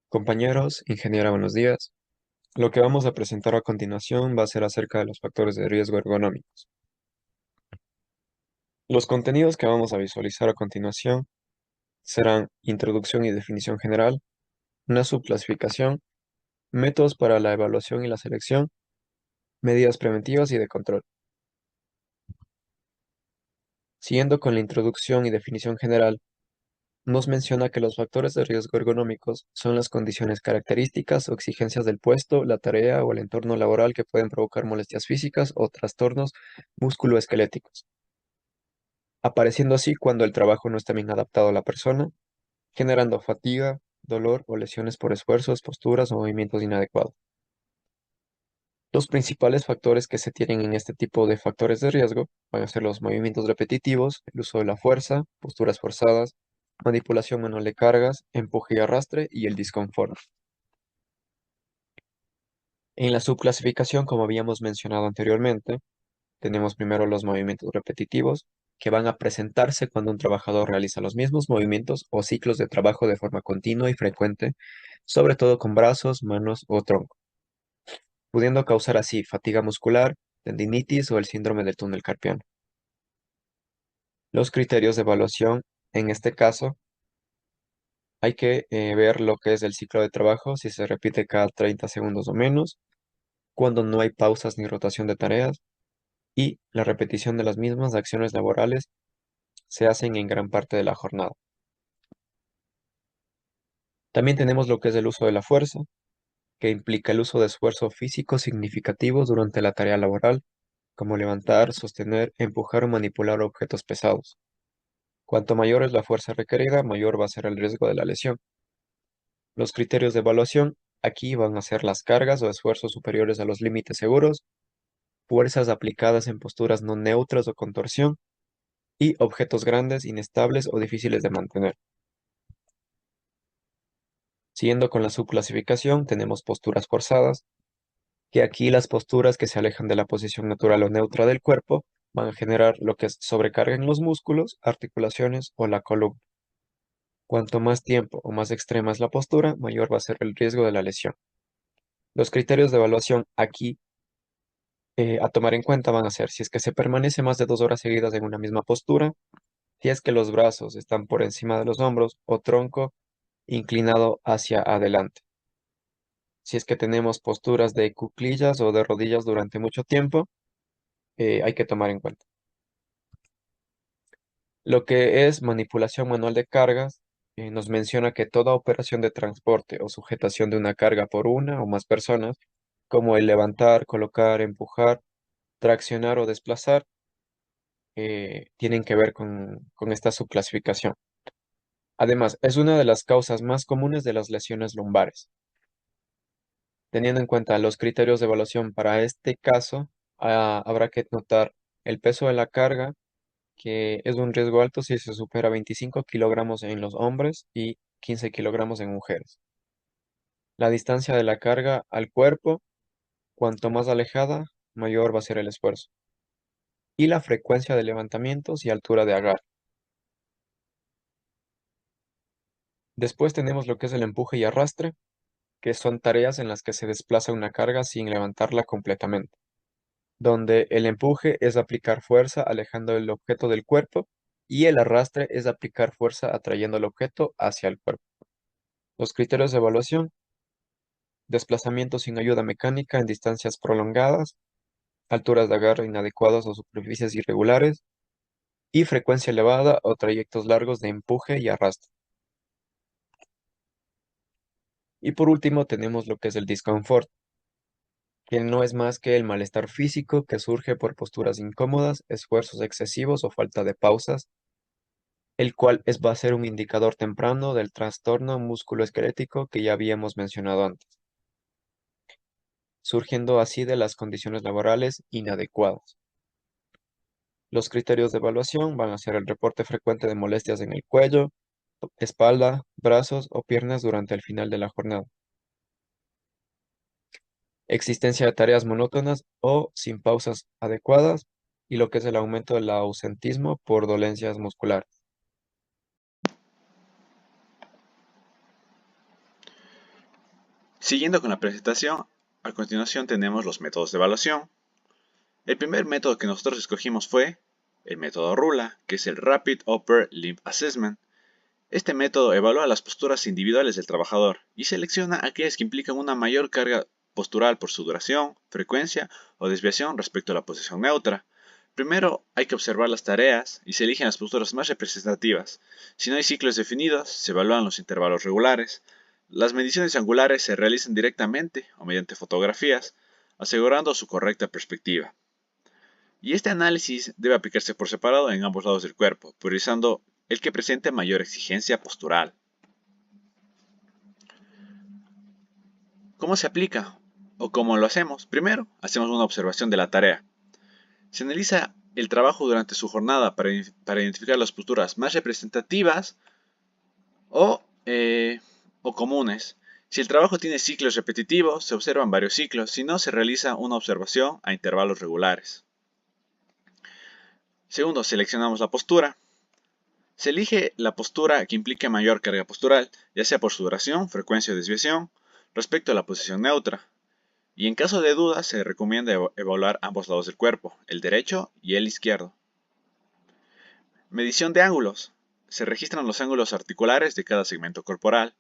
Compañeros, ingeniera, buenos días. Lo que vamos a presentar a continuación va a ser acerca de los factores de riesgo ergonómicos. Los contenidos que vamos a visualizar a continuación serán introducción y definición general, una subclasificación, métodos para la evaluación y la selección, medidas preventivas y de control. Siguiendo con la introducción y definición general, nos menciona que los factores de riesgo ergonómicos son las condiciones características o exigencias del puesto, la tarea o el entorno laboral que pueden provocar molestias físicas o trastornos musculoesqueléticos, apareciendo así cuando el trabajo no está bien adaptado a la persona, generando fatiga, dolor o lesiones por esfuerzos, posturas o movimientos inadecuados. Los principales factores que se tienen en este tipo de factores de riesgo van a ser los movimientos repetitivos, el uso de la fuerza, posturas forzadas, manipulación manual de cargas, empuje y arrastre y el disconfort. En la subclasificación, como habíamos mencionado anteriormente, tenemos primero los movimientos repetitivos, que van a presentarse cuando un trabajador realiza los mismos movimientos o ciclos de trabajo de forma continua y frecuente, sobre todo con brazos, manos o tronco, pudiendo causar así fatiga muscular, tendinitis o el síndrome del túnel carpiano. Los criterios de evaluación, en este caso, hay que ver lo que es el ciclo de trabajo, si se repite cada 30 segundos o menos, cuando no hay pausas ni rotación de tareas, y la repetición de las mismas acciones laborales se hacen en gran parte de la jornada. También tenemos lo que es el uso de la fuerza, que implica el uso de esfuerzo físico significativo durante la tarea laboral, como levantar, sostener, empujar o manipular objetos pesados. Cuanto mayor es la fuerza requerida, mayor va a ser el riesgo de la lesión. Los criterios de evaluación aquí van a ser las cargas o esfuerzos superiores a los límites seguros, fuerzas aplicadas en posturas no neutras o con torsión, y objetos grandes, inestables o difíciles de mantener. Siguiendo con la subclasificación, tenemos posturas forzadas, que aquí las posturas que se alejan de la posición natural o neutra del cuerpo van a generar lo que es sobrecarga en los músculos, articulaciones o la columna. Cuanto más tiempo o más extrema es la postura, mayor va a ser el riesgo de la lesión. Los criterios de evaluación aquí a tomar en cuenta van a ser si es que se permanece más de 2 horas seguidas en una misma postura, si es que los brazos están por encima de los hombros o tronco inclinado hacia adelante. Si es que tenemos posturas de cuclillas o de rodillas durante mucho tiempo, hay que tomar en cuenta. Lo que es manipulación manual de cargas, nos menciona que toda operación de transporte o sujetación de una carga por una o más personas, como el levantar, colocar, empujar, traccionar o desplazar, tienen que ver con esta subclasificación. Además, es una de las causas más comunes de las lesiones lumbares. Teniendo en cuenta los criterios de evaluación para este caso, habrá que notar el peso de la carga, que es un riesgo alto si se supera 25 kilogramos en los hombres y 15 kilogramos en mujeres. La distancia de la carga al cuerpo, cuanto más alejada, mayor va a ser el esfuerzo. Y la frecuencia de levantamientos y altura de agarre. Después tenemos lo que es el empuje y arrastre, que son tareas en las que se desplaza una carga sin levantarla completamente, donde el empuje es aplicar fuerza alejando el objeto del cuerpo y el arrastre es aplicar fuerza atrayendo el objeto hacia el cuerpo. Los criterios de evaluación: desplazamiento sin ayuda mecánica en distancias prolongadas, alturas de agarre inadecuadas o superficies irregulares, y frecuencia elevada o trayectos largos de empuje y arrastre. Y por último tenemos lo que es el disconfort, que no es más que el malestar físico que surge por posturas incómodas, esfuerzos excesivos o falta de pausas, el cual va a ser un indicador temprano del trastorno musculoesquelético que ya habíamos mencionado antes, surgiendo así de las condiciones laborales inadecuadas. Los criterios de evaluación van a ser el reporte frecuente de molestias en el cuello, espalda, brazos o piernas durante el final de la jornada, existencia de tareas monótonas o sin pausas adecuadas, y lo que es el aumento del ausentismo por dolencias musculares. Siguiendo con la presentación, a continuación tenemos los métodos de evaluación. El primer método que nosotros escogimos fue el método RULA, que es el Rapid Upper Limb Assessment. Este método evalúa las posturas individuales del trabajador y selecciona aquellas que implican una mayor carga postural por su duración, frecuencia o desviación respecto a la posición neutra. Primero hay que observar las tareas y se eligen las posturas más representativas. Si no hay ciclos definidos, se evalúan los intervalos regulares. Las mediciones angulares se realizan directamente o mediante fotografías, asegurando su correcta perspectiva. Y este análisis debe aplicarse por separado en ambos lados del cuerpo, priorizando el que presente mayor exigencia postural. ¿Cómo se aplica? ¿O cómo lo hacemos? Primero, hacemos una observación de la tarea. Se analiza el trabajo durante su jornada para identificar las posturas más representativas o, o comunes. Si el trabajo tiene ciclos repetitivos, se observan varios ciclos, si no, se realiza una observación a intervalos regulares. Segundo, seleccionamos la postura. Se elige la postura que implique mayor carga postural, ya sea por su duración, frecuencia o desviación, respecto a la posición neutra. Y en caso de duda, se recomienda evaluar ambos lados del cuerpo, el derecho y el izquierdo. Medición de ángulos. Se registran los ángulos articulares de cada segmento corporal.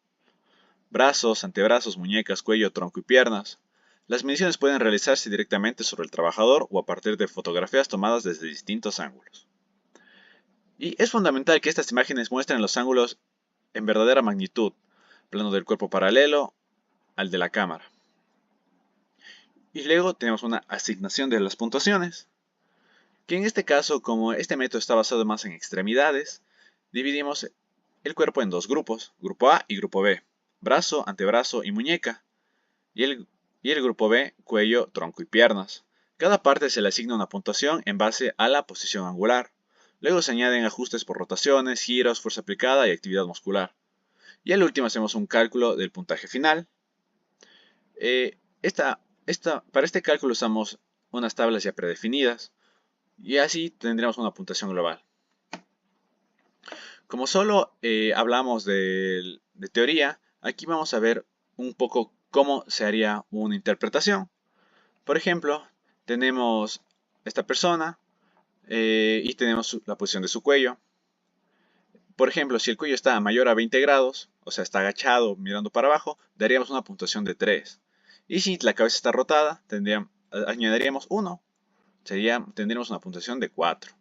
Brazos, antebrazos, muñecas, cuello, tronco y piernas. Las mediciones pueden realizarse directamente sobre el trabajador o a partir de fotografías tomadas desde distintos ángulos. Y es fundamental que estas imágenes muestren los ángulos en verdadera magnitud, plano del cuerpo paralelo al de la cámara. Y luego tenemos una asignación de las puntuaciones, que en este caso, como este método está basado más en extremidades, dividimos el cuerpo en dos grupos, grupo A y grupo B, brazo, antebrazo y muñeca, y el grupo B, cuello, tronco y piernas. Cada parte se le asigna una puntuación en base a la posición angular. Luego se añaden ajustes por rotaciones, giros, fuerza aplicada y actividad muscular. Y al último hacemos un cálculo del puntaje final. Para este cálculo usamos unas tablas ya predefinidas y así tendríamos una puntuación global. Como solo hablamos de teoría, aquí vamos a ver un poco cómo se haría una interpretación. Por ejemplo, tenemos esta persona y tenemos la posición de su cuello. Por ejemplo, si el cuello está mayor a 20 grados, o sea, está agachado mirando para abajo, daríamos una puntuación de 3. Y si la cabeza está rotada, añadiríamos 1. Tendríamos una puntuación de 4.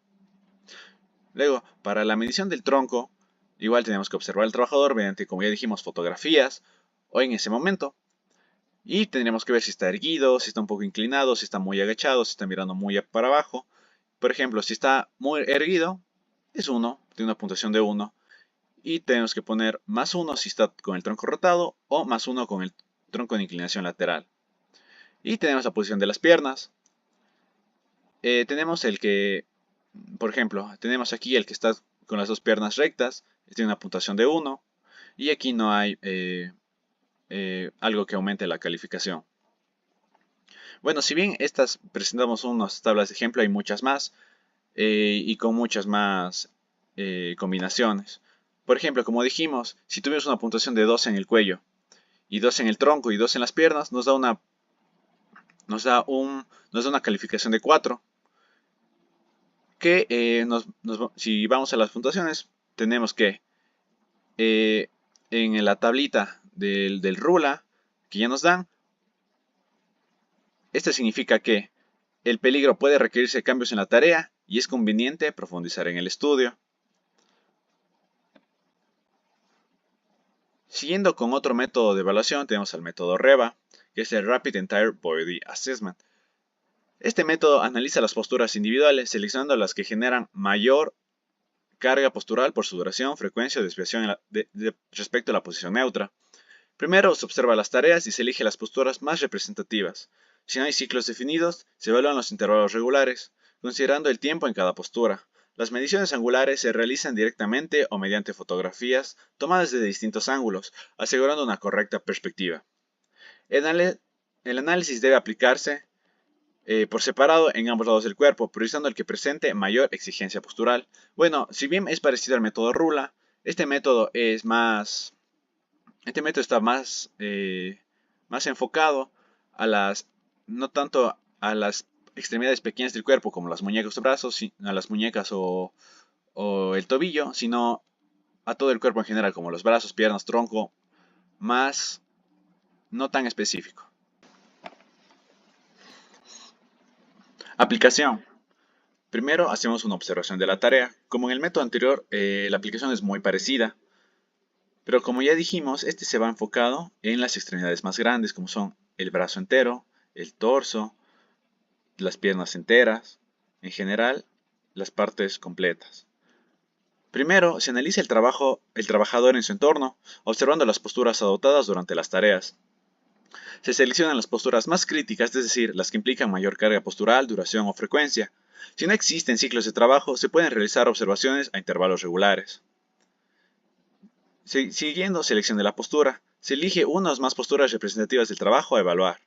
Luego, para la medición del tronco, igual tenemos que observar al trabajador mediante, como ya dijimos, fotografías o en ese momento. Y tendríamos que ver si está erguido, si está un poco inclinado, si está muy agachado, si está mirando muy para abajo. Por ejemplo, si está muy erguido, es 1, tiene una puntuación de 1. Y tenemos que poner más 1 si está con el tronco rotado o más 1 con el tronco en inclinación lateral. Y tenemos la posición de las piernas. Tenemos el que, por ejemplo, tenemos aquí el que está con las dos piernas rectas, tiene una puntuación de 1. Y aquí no hay algo que aumente la calificación. Bueno, si bien estas presentamos unas tablas de ejemplo, hay muchas más y con muchas más combinaciones. Por ejemplo, como dijimos, si tuvimos una puntuación de 2 en el cuello y 2 en el tronco y 2 en las piernas, nos da una calificación de 4. Que si vamos a las puntuaciones, tenemos que en la tablita del RULA que ya nos dan, este significa que el peligro puede requerirse cambios en la tarea y es conveniente profundizar en el estudio. Siguiendo con otro método de evaluación, tenemos el método REVA, que es el Rapid Entire Body Assessment. Este método analiza las posturas individuales, seleccionando las que generan mayor carga postural por su duración, frecuencia o desviación respecto a la posición neutra. Primero se observa las tareas y se elige las posturas más representativas. Si no hay ciclos definidos, se evalúan los intervalos regulares, considerando el tiempo en cada postura. Las mediciones angulares se realizan directamente o mediante fotografías tomadas desde distintos ángulos, asegurando una correcta perspectiva. El análisis debe aplicarse por separado en ambos lados del cuerpo, priorizando el que presente mayor exigencia postural. Bueno, si bien es parecido al método RULA, este método está más más enfocado a las, no tanto a las extremidades pequeñas del cuerpo como las muñecas o brazos, a las muñecas o el tobillo, sino a todo el cuerpo en general, como los brazos, piernas, tronco, más no tan específico. Aplicación. Primero hacemos una observación de la tarea. Como en el método anterior, la aplicación es muy parecida, pero como ya dijimos, este se va enfocado en las extremidades más grandes, como son el brazo entero, el torso, las piernas enteras, en general, las partes completas. Primero, se analiza el trabajador en su entorno, observando las posturas adoptadas durante las tareas. Se seleccionan las posturas más críticas, es decir, las que implican mayor carga postural, duración o frecuencia. Si no existen ciclos de trabajo, se pueden realizar observaciones a intervalos regulares. Siguiendo selección de la postura, se elige una o más posturas representativas del trabajo a evaluar.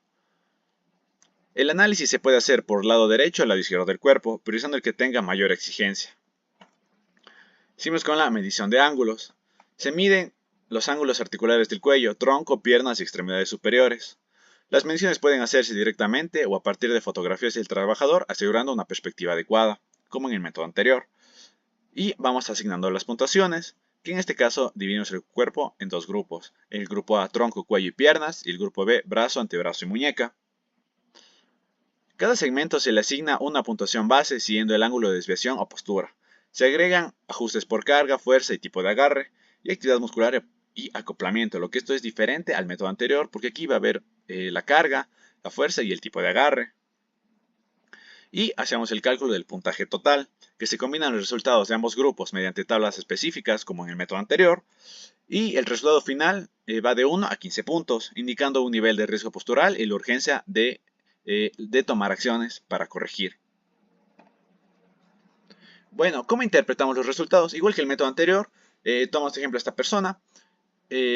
El análisis se puede hacer por lado derecho o lado izquierdo del cuerpo, priorizando el que tenga mayor exigencia. Seguimos con la medición de ángulos. Se miden los ángulos articulares del cuello, tronco, piernas y extremidades superiores. Las mediciones pueden hacerse directamente o a partir de fotografías del trabajador, asegurando una perspectiva adecuada, como en el método anterior. Y vamos asignando las puntuaciones, que en este caso dividimos el cuerpo en dos grupos. El grupo A, tronco, cuello y piernas, y el grupo B, brazo, antebrazo y muñeca. Cada segmento se le asigna una puntuación base siguiendo el ángulo de desviación o postura. Se agregan ajustes por carga, fuerza y tipo de agarre, y actividad muscular y acoplamiento, lo que esto es diferente al método anterior, porque aquí va a haber la carga, la fuerza y el tipo de agarre. Y hacemos el cálculo del puntaje total, que se combinan los resultados de ambos grupos mediante tablas específicas, como en el método anterior, y el resultado final va de 1 a 15 puntos, indicando un nivel de riesgo postural y la urgencia de tomar acciones para corregir. Bueno, ¿cómo interpretamos los resultados? Igual que el método anterior, tomamos de ejemplo a esta persona.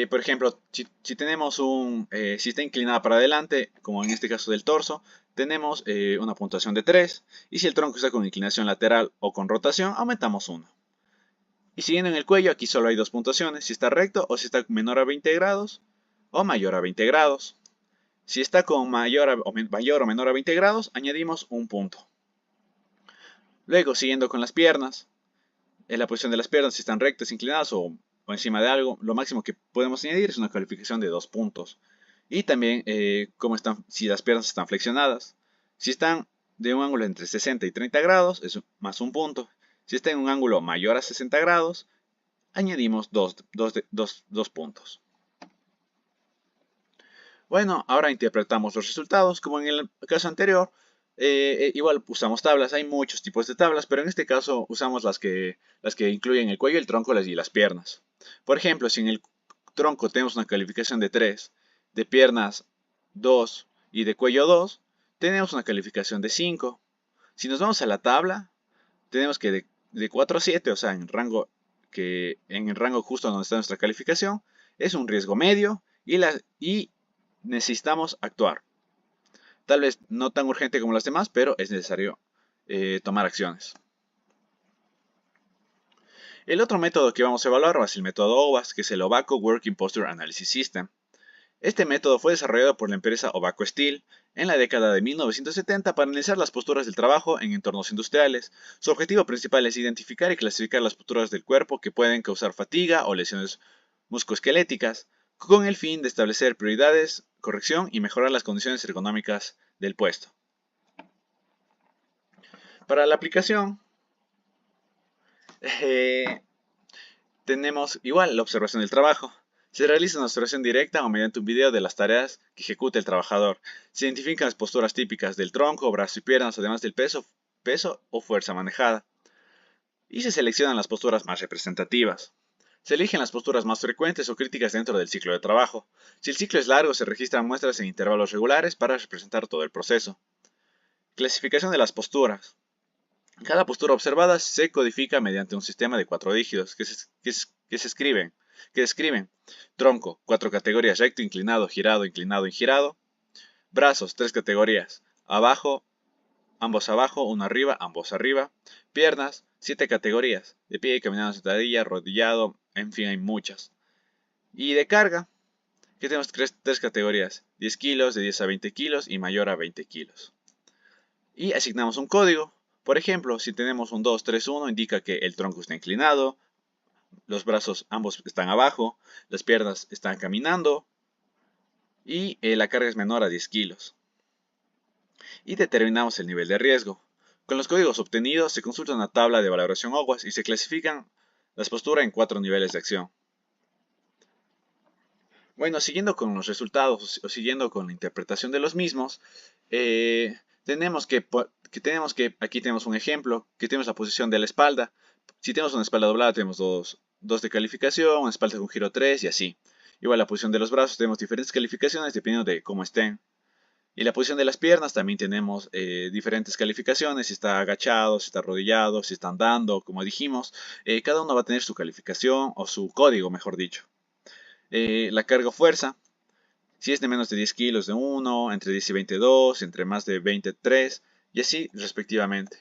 Por ejemplo, si está inclinada para adelante, como en este caso del torso, tenemos una puntuación de 3. Y si el tronco está con inclinación lateral o con rotación, aumentamos 1. Y siguiendo en el cuello, aquí solo hay dos puntuaciones, si está recto o si está menor a 20 grados o mayor a 20 grados. Si está con mayor o menor a 20 grados, añadimos un punto. Luego, siguiendo con las piernas, en la posición de las piernas, si están rectas, inclinadas o encima de algo, lo máximo que podemos añadir es una calificación de 2 puntos. Y también si las piernas están flexionadas. Si están de un ángulo entre 60 y 30 grados, es más un punto. Si está en un ángulo mayor a 60 grados, añadimos dos puntos. Bueno, ahora interpretamos los resultados. Como en el caso anterior, igual usamos tablas. Hay muchos tipos de tablas, pero en este caso usamos las que incluyen el cuello, el tronco y las piernas. Por ejemplo, si en el tronco tenemos una calificación de 3, de piernas 2 y de cuello 2, tenemos una calificación de 5. Si nos vamos a la tabla, tenemos que de 4 a 7, o sea, en el rango justo donde está nuestra calificación, es un riesgo medio y necesitamos actuar. Tal vez no tan urgente como las demás, pero es necesario tomar acciones. El otro método que vamos a evaluar va a ser el método OWASP, que es el Obaco Working Posture Analysis System. Este método fue desarrollado por la empresa Obaco Steel en la década de 1970 para analizar las posturas del trabajo en entornos industriales. Su objetivo principal es identificar y clasificar las posturas del cuerpo que pueden causar fatiga o lesiones musculoesqueléticas, con el fin de establecer prioridades, corrección y mejorar las condiciones ergonómicas del puesto. Para la aplicación, eh, tenemos igual la observación del trabajo. Se realiza una observación directa o mediante un video de las tareas que ejecuta el trabajador. Se identifican las posturas típicas del tronco, brazo y piernas, además del peso o fuerza manejada. Y se seleccionan las posturas más representativas. Se eligen las posturas más frecuentes o críticas dentro del ciclo de trabajo. Si el ciclo es largo, se registran muestras en intervalos regulares para representar todo el proceso. Clasificación de las posturas. Cada postura observada se codifica mediante un sistema de 4 dígitos que describen tronco, 4 categorías, recto, inclinado, girado, girado. Brazos, 3 categorías, abajo, ambos abajo, uno arriba, ambos arriba. Piernas, 7 categorías, de pie, caminando, sentadilla, arrodillado, en fin, hay muchas. Y de carga, Aquí tenemos tres categorías, 10 kilos, de 10 a 20 kilos y mayor a 20 kilos. Y asignamos un código. Por ejemplo, si tenemos un 2-3-1, indica que el tronco está inclinado, los brazos ambos están abajo, las piernas están caminando y la carga es menor a 10 kilos. Y determinamos el nivel de riesgo. Con los códigos obtenidos se consulta una tabla de valoración OWASP y se clasifican las posturas en 4 niveles de acción. Bueno, siguiendo con los resultados o siguiendo con la interpretación de los mismos, tenemos que, aquí tenemos un ejemplo, que tenemos la posición de la espalda. Si tenemos una espalda doblada, tenemos dos de calificación, una espalda con giro 3 y así. Igual la posición de los brazos, tenemos diferentes calificaciones dependiendo de cómo estén. Y la posición de las piernas también tenemos diferentes calificaciones, si está agachado, si está arrodillado, si está andando, como dijimos. Cada uno va a tener su calificación o su código, mejor dicho. La carga o fuerza, si es de menos de 10 kilos de 1, entre 10 y 22, entre más de 23 y así respectivamente.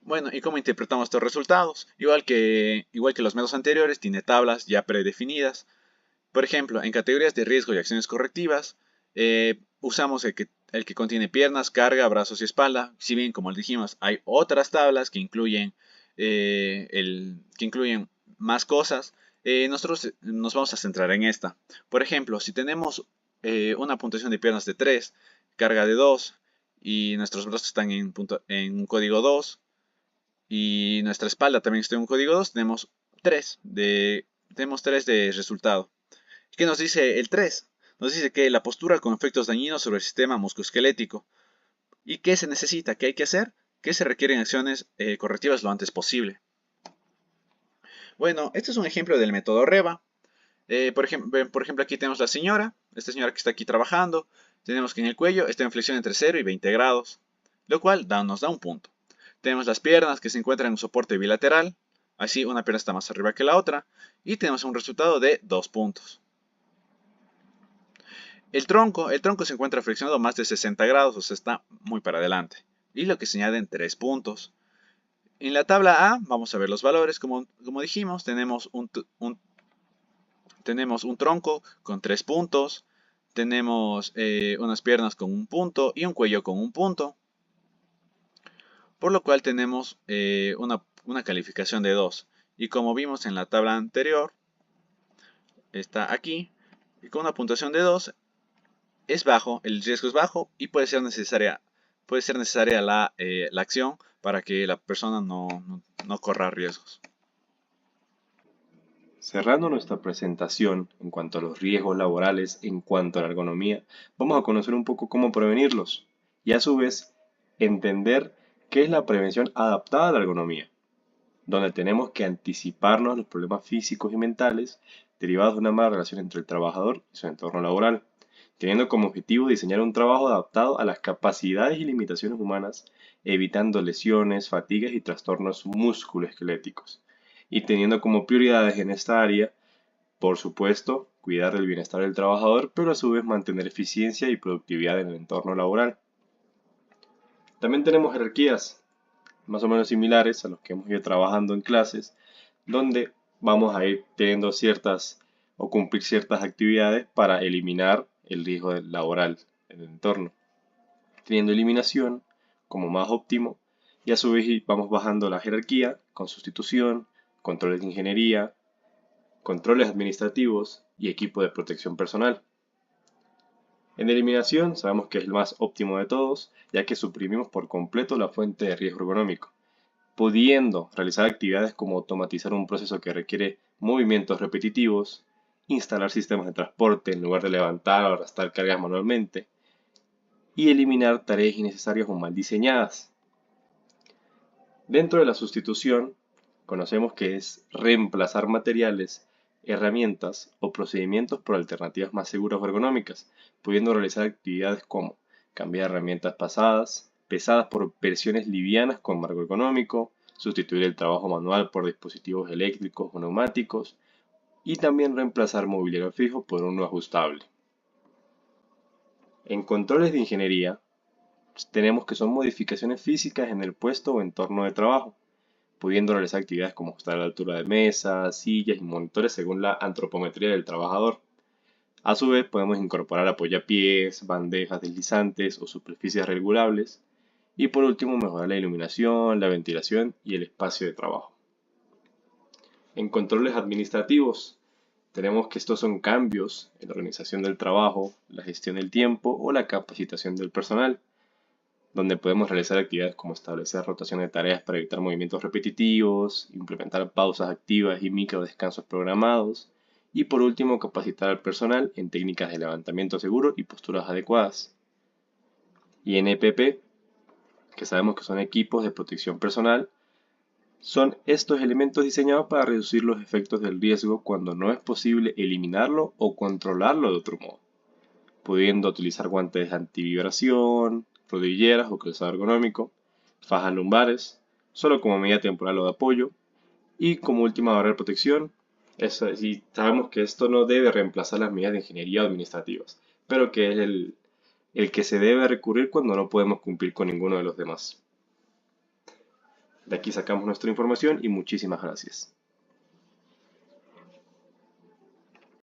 Bueno, ¿y cómo interpretamos estos resultados? Igual que los métodos anteriores, tiene tablas ya predefinidas. Por ejemplo, en categorías de riesgo y acciones correctivas, usamos el que contiene piernas, carga, brazos y espalda. Si bien, como les dijimos, hay otras tablas que incluyen más cosas, nosotros nos vamos a centrar en esta. Por ejemplo, si tenemos una puntuación de piernas de 3, carga de 2 y nuestros brazos están en un código 2 y nuestra espalda también está en un código 2, tenemos 3 de resultado. ¿Qué nos dice el 3? Nos dice que la postura con efectos dañinos sobre el sistema musculoesquelético. ¿Y qué se necesita? ¿Qué hay que hacer? Que se requieren acciones correctivas lo antes posible. Bueno, este es un ejemplo del método REVA. Por ejemplo, aquí tenemos la señora, esta señora que está aquí trabajando. Tenemos que en el cuello está en flexión entre 0 y 20 grados, lo cual nos da un punto. Tenemos las piernas que se encuentran en un soporte bilateral, así una pierna está más arriba que la otra, y tenemos un resultado de 2 puntos. El tronco se encuentra flexionado más de 60 grados, o sea, está muy para adelante. Y lo que se añaden 3 puntos. En la tabla A vamos a ver los valores. Como dijimos, tenemos un tronco con 3 puntos. Tenemos unas piernas con un punto y un cuello con un punto. Por lo cual tenemos una calificación de 2. Y como vimos en la tabla anterior, está aquí. Y con una puntuación de 2, es bajo, el riesgo es bajo y puede ser necesaria la acción para que la persona no corra riesgos. Cerrando nuestra presentación en cuanto a los riesgos laborales, en cuanto a la ergonomía, vamos a conocer un poco cómo prevenirlos y a su vez entender qué es la prevención adaptada a la ergonomía, donde tenemos que anticiparnos los problemas físicos y mentales derivados de una mala relación entre el trabajador y su entorno laboral, teniendo como objetivo diseñar un trabajo adaptado a las capacidades y limitaciones humanas, evitando lesiones, fatigas y trastornos musculoesqueléticos, y teniendo como prioridades en esta área, por supuesto, cuidar del bienestar del trabajador, pero a su vez mantener eficiencia y productividad en el entorno laboral. También tenemos jerarquías más o menos similares a los que hemos ido trabajando en clases, donde vamos a ir teniendo ciertas o cumplir ciertas actividades para eliminar el riesgo laboral en el entorno, teniendo eliminación como más óptimo y a su vez vamos bajando la jerarquía con sustitución, controles de ingeniería, controles administrativos y equipo de protección personal. En eliminación sabemos que es el más óptimo de todos, ya que suprimimos por completo la fuente de riesgo ergonómico, pudiendo realizar actividades como automatizar un proceso que requiere movimientos repetitivos, instalar sistemas de transporte en lugar de levantar o arrastrar cargas manualmente, y eliminar tareas innecesarias o mal diseñadas. Dentro de la sustitución, conocemos que es reemplazar materiales, herramientas o procedimientos por alternativas más seguras o ergonómicas, pudiendo realizar actividades como cambiar herramientas pesadas por versiones livianas con marco ergonómico, sustituir el trabajo manual por dispositivos eléctricos o neumáticos y también reemplazar mobiliario fijo por uno ajustable. En controles de ingeniería, tenemos que son modificaciones físicas en el puesto o entorno de trabajo, pudiendo realizar actividades como ajustar la altura de mesas, sillas y monitores según la antropometría del trabajador. A su vez, podemos incorporar apoyapiés, bandejas deslizantes o superficies regulables. Y por último, mejorar la iluminación, la ventilación y el espacio de trabajo. En controles administrativos, tenemos que estos son cambios en la organización del trabajo, la gestión del tiempo o la capacitación del personal, donde podemos realizar actividades como establecer rotación de tareas para evitar movimientos repetitivos, implementar pausas activas y micro descansos programados, y por último capacitar al personal en técnicas de levantamiento seguro y posturas adecuadas. Y en EPP, que sabemos que son equipos de protección personal, son estos elementos diseñados para reducir los efectos del riesgo cuando no es posible eliminarlo o controlarlo de otro modo, pudiendo utilizar guantes antivibración, rodilleras o calzado ergonómico, fajas lumbares, solo como medida temporal o de apoyo, y como última barrera de protección, y sabemos que esto no debe reemplazar las medidas de ingeniería administrativas, pero que es el que se debe recurrir cuando no podemos cumplir con ninguno de los demás. De aquí sacamos nuestra información y muchísimas gracias.